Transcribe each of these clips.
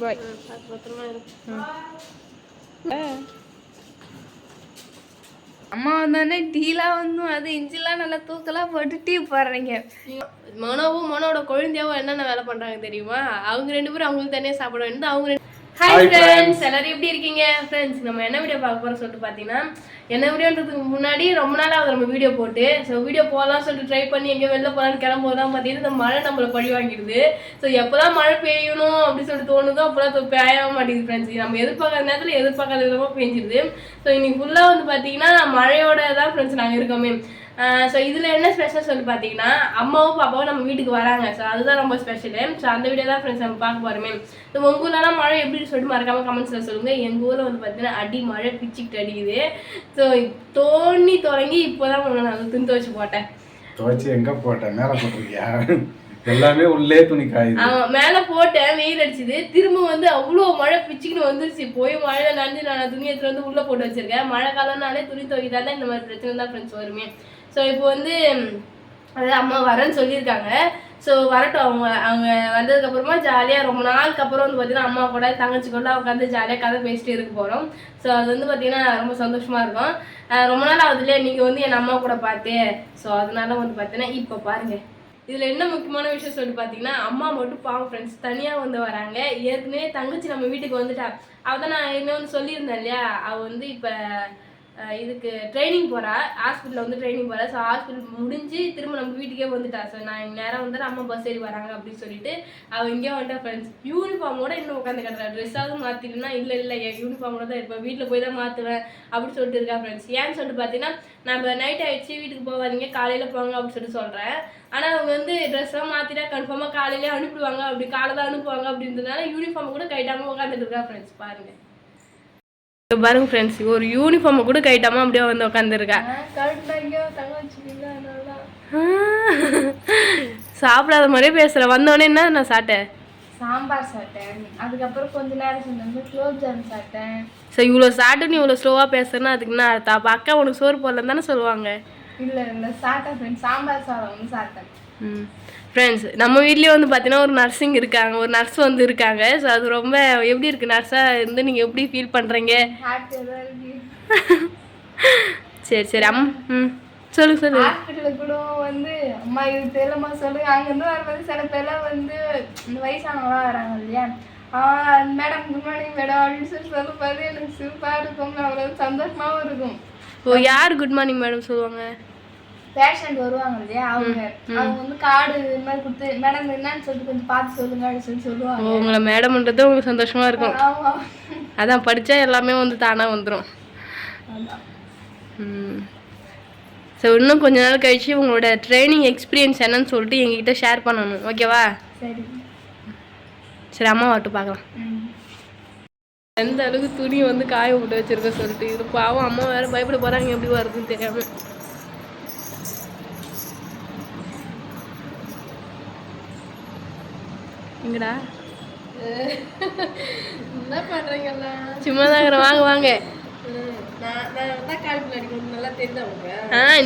Right. அம்மா வந்தோடனே டீலாம் வந்து அது இஞ்சிலாம் நல்லா தூக்கெல்லாம் போட்டு டீ போடுறீங்க. மனோவோட குழந்தையாவும் என்னென்ன வேலை பண்றாங்க தெரியுமா? அவங்க 2 பேரும் அவங்களுக்கு தனியாக சாப்பிட வேண்டியது. அவங்க ஹாய் ஃப்ரெண்ட்ஸ், எல்லாரும் எப்படி இருக்கீங்க? ஃப்ரெண்ட்ஸ், நம்ம என்ன வீடியோ பார்க்க போகிறோம் சொல்லிட்டு பார்த்தீங்கன்னா, என்ன வீடியோன்றதுக்கு முன்னாடி ரொம்ப நாளாக நம்ம வீடியோ போட்டு வீடியோ போகலாம்னு சொல்லிட்டு ட்ரை பண்ணி எங்கேயோ வெளில போகலான்னு கிளம்போது தான் பார்த்தீங்கன்னா இந்த மழை நம்மளை பழி வாங்கிடுது. எப்போதான் மழை பெய்யணும் அப்படின்னு சொல்லிட்டு தோணுதோ அப்போதான் பெய்ய மாட்டேங்குது ஃப்ரெண்ட்ஸ். நம்ம எதிர்பார்க்காத நேரத்தில் எதிர்பார்க்காத விதமாக பெஞ்சிருது. இன்னைக்கு ஃபுல்லாக வந்து பார்த்தீங்கன்னா மழையோட தான் ஃப்ரெண்ட்ஸ் நாங்கள் இருக்கோமே. இதில் என்ன ஸ்பெஷல் சொல்லி பார்த்தீங்கன்னா, அம்மாவும் பாப்பாவும் நம்ம வீட்டுக்கு வராங்க. அதுதான் ரொம்ப ஸ்பெஷலு. அந்த வீடியோ தான் ஃப்ரெண்ட்ஸ் நம்ம பார்க்க போகிறோமே. உங்கள் ஊர்லலாம் மழை எப்படி சொல்லிட்டு மறக்காமல் கமெண்ட்ஸில் சொல்லுங்கள். எங்கள் ஊரில் வந்து பார்த்தீங்கன்னா அடி மழை பிச்சுக்கிட்டு அடிக்குது. தோணி தொடங்கி இப்போ தான் நான் துணி துவைச்சி போட்டேன். துவைச்சி எங்கே போட்டேன்? மேலே போட்டிருக்கியா? எல்லாமே உள்ளே துணி காயுது. மேலே போட்டேன், வெயில் அடிச்சுது. திரும்ப வந்து அவ்வளோ மழை பிச்சுக்கின்னு வந்துருச்சு. போய் மழையில் நனைஞ்சு நான் துணி எடுத்துட்டு வந்து உள்ளே போட்டு வச்சிருக்கேன். மழை காலம்னாலே துணி துவைக்கிட்டாலே இந்த மாதிரி பிரச்சனை தான் ஃப்ரெண்ட்ஸ் வருமே. இப்போ வந்து அதாவது அம்மா வரேன்னு சொல்லியிருக்காங்க. வரட்டும். அவங்க வந்ததுக்கப்புறமா ஜாலியாக ரொம்ப நாளுக்கு அப்புறம் வந்து பார்த்தீங்கன்னா அம்மா கூட தங்கச்சி கூட உட்காந்து ஜாலியாக கதை பேசிட்டு இருக்க போகிறோம். அது வந்து பார்த்தீங்கன்னா ரொம்ப சந்தோஷமாக இருக்கும். ரொம்ப நாள் ஆகுதுல்லையே நீங்கள் வந்து என் அம்மா கூட பார்த்து. அதனால வந்து பார்த்தீங்கன்னா இப்போ பாருங்கள், இதில் என்ன முக்கியமான விஷயம் சொல்லிட்டு பார்த்தீங்கன்னா, அம்மா மட்டும் பாவம் ஃப்ரெண்ட்ஸ் தனியாக வந்து வராங்க. ஏற்கனவே தங்கச்சி நம்ம வீட்டுக்கு வந்துட்டா. அவள் நான் இன்னொன்று சொல்லியிருந்தேன் இல்லையா, அவள் வந்து இப்போ இதுக்கு ட்ரைனிங் போகிறா, ஹாஸ்பிட்டலில் வந்து ட்ரைனிங் போகிறா. ஹாஸ்பிட்டல் முடிஞ்சு திரும்ப நம்ம வீட்டுக்கே வந்துட்டா. நான் இங்கே நேரம் வந்து அம்மா பஸ் ஏறி வராங்க அப்படின்னு சொல்லிட்டு அவள் இங்கே வந்துட்டா ஃப்ரெண்ட்ஸ். யூனிஃபார்மோட இன்னும் உட்காந்து கட்டுறா. ட்ரெஸ்ஸாவது மாற்றிட்டுனா இல்லை என் யூனிஃபார்மோட தான் இருப்பேன், வீட்டில் போய் தான் மாற்றுவேன் அப்படின்னு சொல்லிட்டு இருக்கா ஃப்ரெண்ட்ஸ். ஏன்னு சொல்லிட்டு பார்த்தீங்கன்னா, நம்ம நைட் ஆகிடுச்சு வீட்டுக்கு போகாதீங்க காலையில் போங்க அப்படின்னு சொல்கிறேன். ஆனால் அவங்க வந்து ட்ரெஸ்லாம் மாற்றிட்டா கன்ஃபார்மாக காலையிலே அனுப்பிடுவாங்க. அப்படி காலையில் அனுப்புவாங்க அப்படின்றதுனால யூனிஃபார்ம் கூட கைட்டாமல் உட்காந்துட்டு இருக்கா ஃப்ரெண்ட்ஸ். பாருங்கள் பாருங்க ஃப்ரெண்ட்ஸ், ஒரு யூனிஃபார்மை கூட கைட்டாமல் அப்படியே வந்து உட்காந்துருக்கா. சாப்பிடாத மாதிரியே பேசுகிறேன். வந்தோடனே என்ன நான் சாப்பிட்டேன்? சாம்பார் சாப்பிட்டேன். அதுக்கப்புறம் கொஞ்ச நேரம் செஞ்சு குலோப் ஜாம் சாப்பிட்டேன். இவ்வளோ சாப்பிட்டு நீ இவ்வளோ ஸ்லோவாக பேசுறேன்னா அதுக்கு என்ன அர்த்தம்? அப்போ அக்கா உனக்கு சோறு போடலன்னு தானே சொல்லுவாங்க. இல்லை சாப்பிட்டேன் ஃப்ரெண்ட்ஸ், சாம்பார் சாதம் வந்து சாப்பிட்டேன். ஃப்ரெண்ட்ஸ், நம்ம வீட்லேயே வந்து பார்த்தீங்கன்னா ஒரு நர்ஸிங் இருக்காங்க, ஒரு நர்ஸ் வந்து இருக்காங்க. அது ரொம்ப எப்படி இருக்குது நர்ஸாக இருந்து நீங்கள் எப்படி ஃபீல் பண்ணுறீங்க? சரி சொல்லு. ஹாஸ்பிட்டலில் கூட வந்து அம்மா இது தெரியலம்மா சொல்லுங்க. அங்கேருந்து வரும்போது சில பேர்லாம் வந்து இந்த வயசானவங்களாம் வராங்க இல்லையா, மேடம் குட் மார்னிங் மேடம் அப்படின்னு சொல்லும் போது எனக்கு சூப்பராக இருக்கும், அவ்வளோ சந்தோஷமாகவும் இருக்கும். யார் குட் மார்னிங் மேடம் சொல்லுவாங்க? பேஷண்ட் வருவாங்க இல்லையா, அவங்க வந்து கார்டு இந்த மாதிரி கொடுத்து மேடம் என்னன்னு சொல்லிட்டு கொஞ்சம் பார்த்து சொல்லுங்க அப்படின்னு சொல்லுவாங்க. உங்களை மேடம்ன்றது உங்களுக்கு சந்தோஷமா இருக்கும். அதான் படித்தா எல்லாமே வந்து தானாக வந்துடும். இன்னும் கொஞ்ச நாள் கழிச்சு உங்களோட ட்ரைனிங் எக்ஸ்பீரியன்ஸ் என்னன்னு சொல்லிட்டு எங்ககிட்ட ஷேர் பண்ணணும், ஓகேவா? சரி அம்மா வாட்டு பார்க்கலாம். எந்த அளவுக்கு துணி வந்து காய விட்டு வச்சிருக்க சொல்லிட்டு இது பாவம் அம்மா வேற பயப்பட போகிறாங்க எப்படி வருதுன்னு தெரியாமல். எங்கடா என்ன பண்ணுறீங்கல்ல? சும்மா தாங்கிற வாங்க.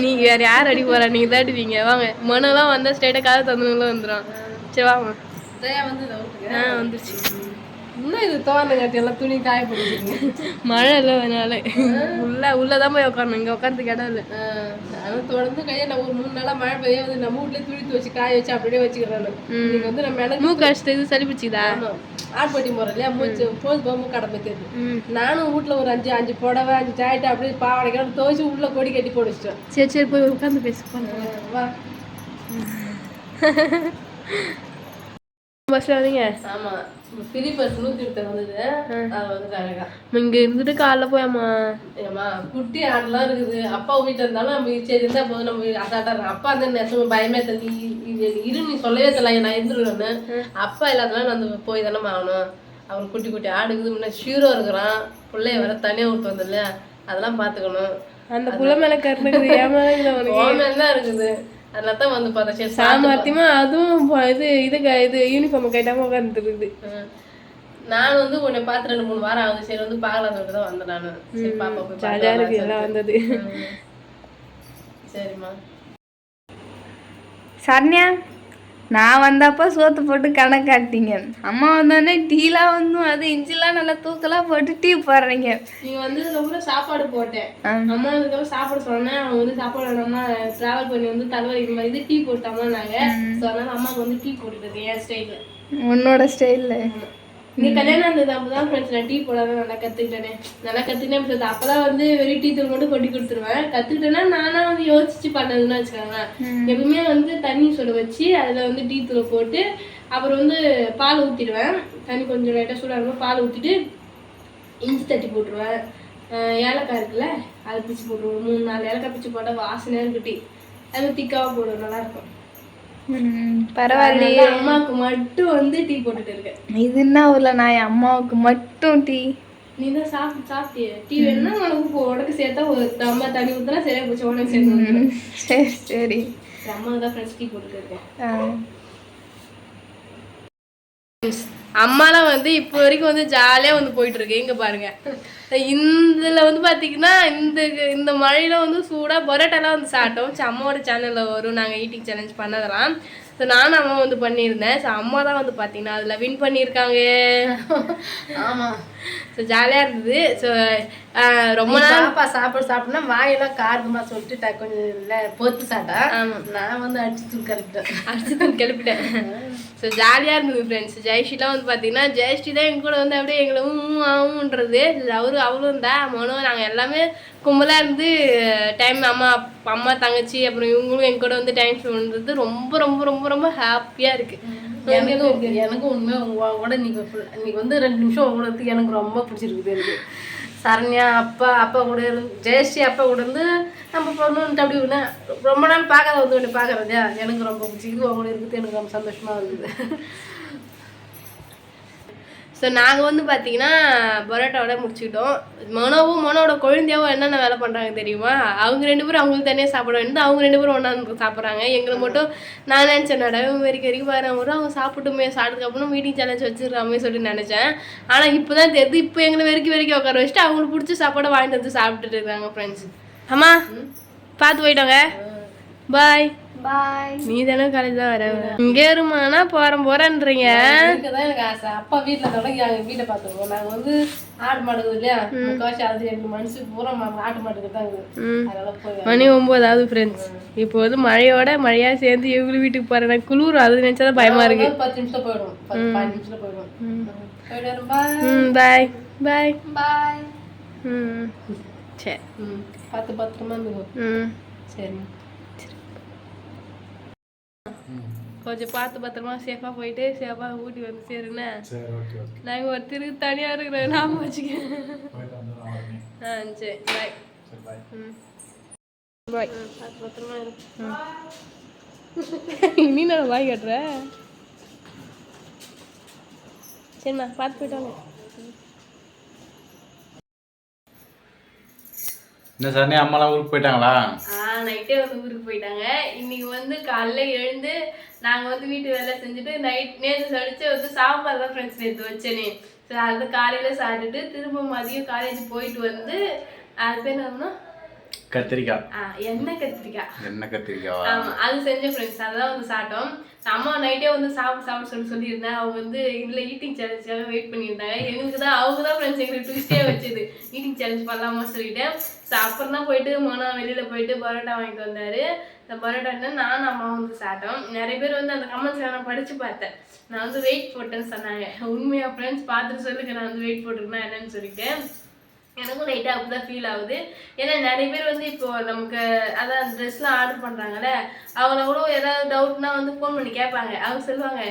நீங்க வேற யார் அடி போறா? நீங்க தான் அடிப்பீங்க. வாங்க, மனெல்லாம் வந்தா ஸ்ட்ரைட்டா காலை தந்துல வந்துடும். சரி வாங்க. வந்துருச்சு. இன்னும் இது தோணுங்காட்டி எல்லாம் துணி காய போடுவீங்க. மழை இல்லை அதனால உள்ளதான் போய் உட்காரணும், இங்கே உட்காந்துக்கு இடம் இல்லை. நானும் தொடர்ந்து கையை நான் ஒரு 3 நாளாக மழை பெய்ய வந்து நம்ம வீட்லேயே துணி துவச்சி காய வச்சு அப்படியே வச்சுக்கிறேன். நீங்கள் வந்து நம்ம எனக்கு மூக்கு அடிச்சது இது சளி பிடிச்சிதா? ஆட்பட்டி போகிறேன் இல்லையா, மூச்சு போது மூக்கு கடமை தெரியுது. நானும் வீட்டில் ஒரு 5 புடவை 5 ஜாக்கெட்டு அப்படியே பாவடைக்கான துவச்சி உள்ள கொடி கட்டி போட்டு வச்சிட்டேன். சரி போய் உட்காந்து பேச வா. பஸ்ல வந்தீங்க? ஆமா, ஃப்ரீ பஸ் 108 வந்தது. அது வந்து அழகா இங்க இருந்துட்டு காலைல போயாமா? ஏமா குட்டி ஆடெல்லாம் இருக்குது. அப்பா வீட்டில் இருந்தாலும் நம்ம சரி இருந்தா போதும், நம்ம அசாட்டா இருக்கோம். அப்பா வந்து நெசமா பயமே தண்ணி இரு நீ சொல்லவே தெரியல நான் இருந்துருவேன்னு. அப்பா இல்லாதனால நான் போய் தானே ஆகணும். அவர் குட்டி ஆடுக்குது, முன்ன ஷீரோ இருக்கிறான், பிள்ளைய வர தனியாக விட்டு வந்து இல்லையா, அதெல்லாம் பார்த்துக்கணும். அந்த புள்ள மேலே கருணுக்குது, ஏமாதான் இருக்குது. அதனால தான் வந்து பார்த்தா சாமர்த்தியமா அதுவும் இது யூனிஃபார்ம் கைட்டாம உட்காந்துருக்குது. நான் வந்து உன்னை பார்த்து 2-3 வாரம் ஆகுது. சரி வந்து பார்க்கலாம் சொல்லிட்டு தான் வந்தேன் நான். சரி பாப்பா போய் ஜாலியாக இருக்கு எல்லாம் வந்தது. சரிம்மா. சரண்யா நான் வந்தப்போ சோத்து போட்டு கணக்காட்டிங்க. அம்மா வந்தோடனே டீலாம் வந்து அது இஞ்சிலாம் நல்லா தூக்கெல்லாம் போட்டு டீ போடுறீங்க. நீங்க வந்ததுக்கப்புறம் சாப்பாடு போட்டேன். அம்மா வந்ததுக்கப்புறம் சாப்பாடு சொன்னேன். அவங்க வந்து சாப்பாடு வேணாம்னா டிராவல் பண்ணி வந்து தலைவலி இந்த மாதிரி டீ போட்டாமா நாங்க. ஸோ அதனால அம்மாவுக்கு வந்து டீ போட்டுட்டு என் ஸ்டைலில். உன்னோட ஸ்டைலில் நீ கல்யாணம் ஆனது அப்பதான் ஃப்ரெண்ட்ஸ் நான் டீ போடாத நல்லா கத்துக்கிட்டேனே. நல்லா கத்துக்கிட்டேன். அப்பதான் வந்து வெறும் டீ தூள் மட்டும் கொட்டி கொடுத்துருவேன். கத்துக்கிட்டேன்னா நானா வந்து யோசிச்சு பண்ணதுன்னு வச்சுக்கோங்களேன். எப்பவுமே வந்து தண்ணி சுட வச்சு அதுல வந்து டீ தூளை போட்டு அப்புறம் வந்து பால் ஊற்றிடுவேன். தண்ணி கொஞ்சம் லைட்டாக சூடாக இருக்கும். பால் ஊற்றிட்டு இஞ்சி தட்டி போட்டுருவேன். ஏலக்காய் இருக்குல்ல அதை பிச்சு போட்டுருவோம். 3-4 ஏலக்காய் பிச்சு போட்டால் வாசனையாக இருக்கு டீ. அது திக்காவாக போடுவோம், நல்லா இருக்கும். பரவாயில்லையே. அம்மாவுக்கு மட்டும் வந்து டீ போட்டுட்டு இருக்கேன். இது என்ன ஊர்ல நான் அம்மாவுக்கு மட்டும் டீ? நீ தான் சாப்பிட்டியே. டீ வேணும்னா உனக்கு சேர்த்தா ஒரு தம்ம தண்ணி ஊற்றினா சரியா போச்சு. உனக்கு சேர்த்து. சரி சரி. அம்மாவுக்கு தான் ஃப்ரெண்ட்ஸ் டீ போட்டுட்டு இருக்கேன். அம்மாலாம் வந்து இப்போ வரைக்கும் வந்து ஜாலியாக வந்து போயிட்டு இருக்கு. இங்கே பாருங்க, இதில் வந்து பார்த்தீங்கன்னா இந்த மழையில வந்து சூடாக பரோட்டாலாம் வந்து சாப்பிட்டோம். அம்மாவோட சேனலில் வரும், நாங்கள் ஈட்டிங் சேலஞ்ச் பண்ணதெல்லாம். ஸோ நானும் அம்மா வந்து பண்ணியிருந்தேன். ஸோ அம்மா தான் வந்து பார்த்தீங்கன்னா அதில் வின் பண்ணியிருக்காங்க. ஆமாம். ஸோ ஜாலியாக இருந்தது. ஸோ ரொம்ப நாள் சாப்பிட்டோம்னா வாயெல்லாம் காரமாக சொல்லிட்டு கொஞ்சம் இல்லை பொறுத்து சாப்பிட்டா. நான் வந்து அடிச்சு தூள் கிளப்பிட்டேன். ஸோ ஜாலியாக இருந்தது ஃப்ரெண்ட்ஸ். ஜெயஸ்ரீலாம் வந்து பார்த்தீங்கன்னா ஜெயஸ்ரீ தான் எங்க கூட வந்து அப்படியே எங்களை ஆகுன்றது. அவரும் தான் மனோ நாங்கள் எல்லாமே கும்பலாக இருந்து டைம் அம்மா தங்கச்சி அப்புறம் இவங்களும் எங்க கூட வந்து டைம் ஸ்பெண்ட் பண்ணுறது ரொம்ப ரொம்ப ரொம்ப ரொம்ப ஹாப்பியாக இருக்குது. எனக்கும் உண்மை உங்களோட இன்னைக்கு வந்து 2 நிமிஷம் உங்களோட எனக்கு ரொம்ப பிடிச்சிருக்குது. எனக்கு சரண்யா அப்பா கூட ஜெயஸ்ரீ அப்பா கூட இருந்து நம்ம பொண்ணுன்ட்டு அப்படி ஒன்று ரொம்ப நாள் பார்க்காத வந்து ஒன்று பார்க்குறதா எனக்கு ரொம்ப பிடிச்சிக்குது. அவங்களோட இருக்குது எனக்கு ரொம்ப சந்தோஷமாக இருக்குது. ஸோ நாங்கள் வந்து பார்த்தீங்கன்னா பரோட்டாவோட முடிச்சுக்கிட்டோம். மனோவோட குழந்தையாவும் என்னென்ன வேலை பண்ணுறாங்க தெரியுமா? அவங்க 2 பேரும் அவங்களுக்கு தனியாக சாப்பிட வேண்டியது, அவங்க 2 பேரும் ஒன்றா சாப்பிட்றாங்க. எங்களை மட்டும் நான் நினச்சேன் வரைக்கும் வர அவங்க சாப்பிட்டுமே சாப்பிட்டதுக்கப்புறம் மீட்டிங் சேலஞ்ச் வச்சுருக்காமே சொல்லி நினச்சேன். ஆனால் இப்போ தான் தெரியுது, இப்போ எங்களை வரைக்கும் உட்கார வச்சுட்டு அவங்களுக்கு பிடிச்ச சாப்பாடை வாங்கிட்டு வந்து சாப்பிட்டுட்டு இருக்காங்க ஃப்ரெண்ட்ஸ். அம்மா பார்த்து போயிட்டோங்க. பாய் பாய். நீ தானே காலேஜ் தான் வர இங்கே இருமானா போறேன்றீங்க. இதுதான் எனக்கு ஆசை. அப்பா வீட்டில் தொடங்கி நாங்கள் வீட்டை பார்த்துருவோம். நாங்கள் வந்து ஆடு மாடுது இல்லையா, முக்கால்வாசி அது எங்கள் மனசுக்கு பூரா ஆட்டு மாட்டுக்கு தான் இருக்குது. அதெல்லாம் போய் மணி 9 ஃப்ரெண்ட்ஸ். இப்போ வந்து மழையா சேர்ந்து எவ்வளவு வீட்டுக்கு போறேன் குளிர். அது நினைச்சாதான் பயமா இருக்கு. 10 நிமிஷம் போயிடும், 15 நிமிஷத்துல போயிடும். பாய் பாய் பாய் பாய். சரி பத்திரமா இருந்துக்கும். சரி கொஞ்சம் பார்த்து பத்திரமா சேஃபா போயிட்டு சேஃபா ஊட்டி வந்து சேருங்க. நாங்கள் ஒருத்தருக்கு தனியாக இருக்கிறோம், நாம வச்சுக்கேன். சரி பாய். பாய். பார்த்து பத்திரமா இருக்கும். இனி நான் பாய் கட்டுறேன். சரிம்மா பார்த்து போயிட்டாங்க. என்ன சார், அம்மாலாம் ஊருக்கு போயிட்டாங்களா? நைட்டே வந்து ஊருக்கு போயிட்டாங்க. இன்னைக்கு வந்து காலைல எழுந்து நாங்கள் வந்து வீட்டு வேலை செஞ்சுட்டு நேற்று சடிச்சு வந்து சாம்பார் தான் ஃப்ரெண்ட்ஸ் நேற்று வச்சேனே. ஸோ அது காலையில் சாப்பிட்டுட்டு திரும்ப மதியம் காலேஜ் போயிட்டு வந்து அது பேர் என்னன்னா கத்திரிக்காய். எண்ணெய் கத்திரிக்காய். ஆமாம், அது செஞ்ச ஃப்ரெண்ட்ஸ். அதெல்லாம் வந்து சாப்பிட்டோம். அம்மா நைட்டே வந்து சாப்பிட சொல்லியிருந்தேன். அவங்க வந்து இதில் ஈட்டிங் சேலஞ்சுக்காக வெயிட் பண்ணியிருந்தாங்க. எங்களுக்கு தான் அவங்க தான் ஃப்ரெண்ட்ஸ் எங்களுக்கு ட்விஸ்டே வச்சுது ஈட்டிங் சேலஞ்ச் பண்ணலாமா சொல்லிட்டு. ஸோ அப்புறம் தான் போயிட்டு வெளியில் போயிட்டு பரோட்டா வாங்கிட்டு வந்தார். இந்த பரோட்டா நானும் அம்மா வந்து சாப்பிட்டோம். நிறைய பேர் வந்து அந்த கமெண்ட்ஸில் நான் படித்து பார்த்தேன். நான் வந்து வெயிட் போட்டேன்னு சொன்னாங்க. உண்மையாக ஃப்ரெண்ட்ஸ் பார்த்துட்டு சொல்லுங்க நான் வந்து வெயிட் போட்டிருக்கேன்னா என்னன்னு சொல்லிட்டு. எனக்கும் லைட்டாக அப்படி தான் ஃபீல் ஆகுது. ஏன்னா நிறைய பேர் வந்து இப்போ நமக்கு அதான் ட்ரெஸ்லாம் ஆர்டர் பண்ணுறாங்கல்ல, அவங்கள கூட ஏதாவது டவுட்னா வந்து ஃபோன் பண்ணி கேட்பாங்க. அவங்க சொல்லுவாங்க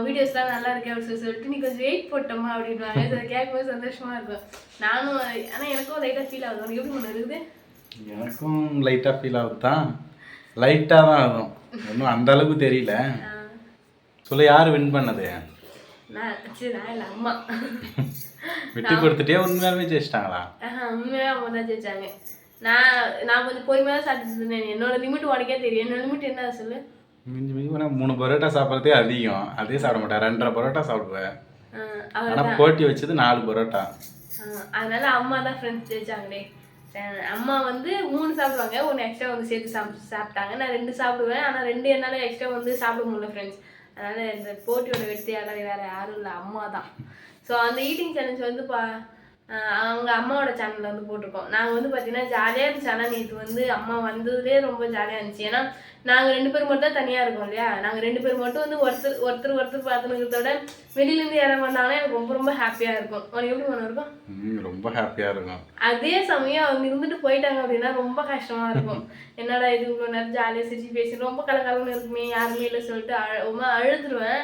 வீடியோஸ்லாம் நல்லா இருக்கு அப்படின்னு சொல்லிட்டு நீ கொஞ்சம் வெயிட் போட்டோமா அப்படின்வாங்க. அதை கேட்கும்போது சந்தோஷமா இருக்கும். நானும் ஆனால் எனக்கும் லைட்டாக ஃபீல் ஆகுது. உனக்கு எப்படி ஒன்று இருக்குது? எனக்கும் லைட்டாக ஃபீல் ஆகுது தான், லைட்டாக தான் ஆகும், ஒன்றும் அந்த அளவுக்கு தெரியல. சொல்ல யார் வின் பண்ணது? நான் இல்லை அம்மா. விட்டு கொடுத்துட்டே உண்மையாலுமே ஜெயிச்சிட்டாங்களா? உண்மையாக அவங்க தான் ஜெயிச்சாங்க. நான் கொஞ்சம் பொறுமையாக சாப்பிட்டு இருந்தேன். என்னோட லிமிட் உனக்கே தெரியும். என்னோட லிமிட் என்ன சொல்லு? மிஞ்சி போனால் 3 பரோட்டா சாப்பிட்றதே அதிகம். அதே சாப்பிட மாட்டேன், 2.5 பரோட்டா சாப்பிடுவேன். ஆனால் போட்டி வச்சது 4 பரோட்டா. அதனால அம்மா தான் ஃப்ரெண்ட்ஸ் ஜெயிச்சாங்களே. அம்மா வந்து 3 சாப்பிடுவாங்க, 1 எக்ஸ்ட்ரா வந்து சேர்த்து சாப்பிட்டாங்க. நான் 2 சாப்பிடுவேன். ஆனால் 2 என்னால் எக்ஸ்ட்ரா வந்து சாப்பிட முடியல ஃப்ரெண்ட்ஸ். அதனால் இந்த போட்டியோட வெற்றியாளர் வேறு யாரும் இல்லை, அம்மா தான். ஸோ அந்த ஈட்டிங் சேலஞ்ச் வந்து அவங்க அம்மாவோட சேனலில் வந்து போட்டிருக்கோம். நாங்கள் வந்து பார்த்தீங்கன்னா ஜாலியாக இருந்துச்சு. ஆனால் நேற்று வந்து அம்மா வந்ததுலேயே ரொம்ப ஜாலியாக இருந்துச்சு. ஏன்னா நாங்கள் 2 பேர் மட்டும் தான் தனியாக இருக்கோம் இல்லையா. நாங்கள் 2 பேர் மட்டும் வந்து ஒருத்தர் பார்த்துக்கிறத விட வெளியிலேருந்து யாராவது வந்தாங்கன்னா எனக்கு ரொம்ப ரொம்ப ஹாப்பியாக இருக்கும். உனக்கு எப்படி மனம் இருக்கும்? ரொம்ப ஹாப்பியாக இருக்கும். அதே சமயம் அவங்க இருந்துட்டு போயிட்டாங்க அப்படின்னா ரொம்ப கஷ்டமாக இருக்கும். என்னடா இது இவ்வளோ நேரம் ஜாலியாக சிரிச்சு பேசி ரொம்ப கலகலன்னு இருக்குமே, யாருமே இல்லை சொல்லிட்டு ரொம்ப அழுதுருவேன்.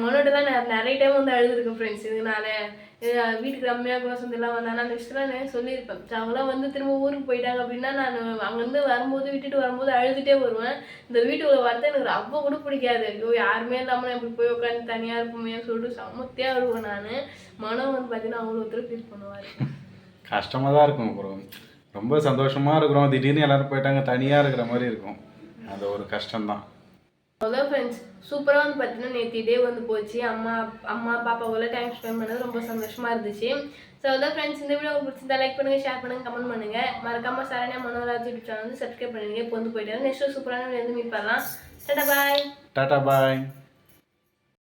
மனோட தான் நிறைய டைம் வந்து அழுதுருக்கேன் ஃப்ரெண்ட்ஸ். இதனால வீட்டுக்கு ரம்மையாக குணசந்தெல்லாம் வந்தாங்கன்னா அந்த விஷயத்தில் நான் சொல்லியிருப்பேன். அவங்களாம் வந்து திரும்ப ஊருக்கு போயிட்டாங்க அப்படின்னா நான் அங்கேருந்து வரும்போது விட்டுட்டு வரும்போது அழுதுகிட்டே வருவேன். இந்த வீட்டுக்குள்ள வரது எனக்கு ரொம்ப கூட பிடிக்காது. ஐயோ யாருமே இல்லாமல் எப்படி போய் உட்காந்து தனியாக இருப்போமே சொல்லிட்டு சமத்தியாக அழுவேன் நான். மனம் வந்து பார்த்தீங்கன்னா அவ்வளோ ஒருத்தர் ஃபீல் பண்ணுவார். கஷ்டமாக தான் இருக்கும். அப்புறம் ரொம்ப சந்தோஷமாக இருக்கிறோம், திடீர்னு எல்லாரும் போயிட்டாங்க, தனியாக இருக்கிற மாதிரி இருக்கும். அது ஒரு கஷ்டம்தான். அவ்வளோ ஃப்ரெண்ட்ஸ் சூப்பராக வந்து பார்த்தீங்கன்னா நேற்று டே வந்து போச்சு. அம்மா பாப்பாவோட டைம் ஸ்பெண்ட் பண்ணது ரொம்ப சந்தோஷமாக இருந்துச்சு. ஸோ அதான் ஃப்ரெண்ட்ஸ், இந்த வீடியோ உங்களுக்கு பிடிச்சிருந்தா லைக் பண்ணுங்கள், ஷேர் பண்ணுங்கள், கமெண்ட் பண்ணுங்கள். மறக்காம சரண்யா மனோராஜ் யூடியூப் சேனல் வந்து சப்ஸ்கிரைப் பண்ணுங்க. இப்போ வந்து போயிட்டு நெக்ஸ்ட் சூப்பரான மீட் பண்ணலாம். டாடா பாய். டாடா பாய்.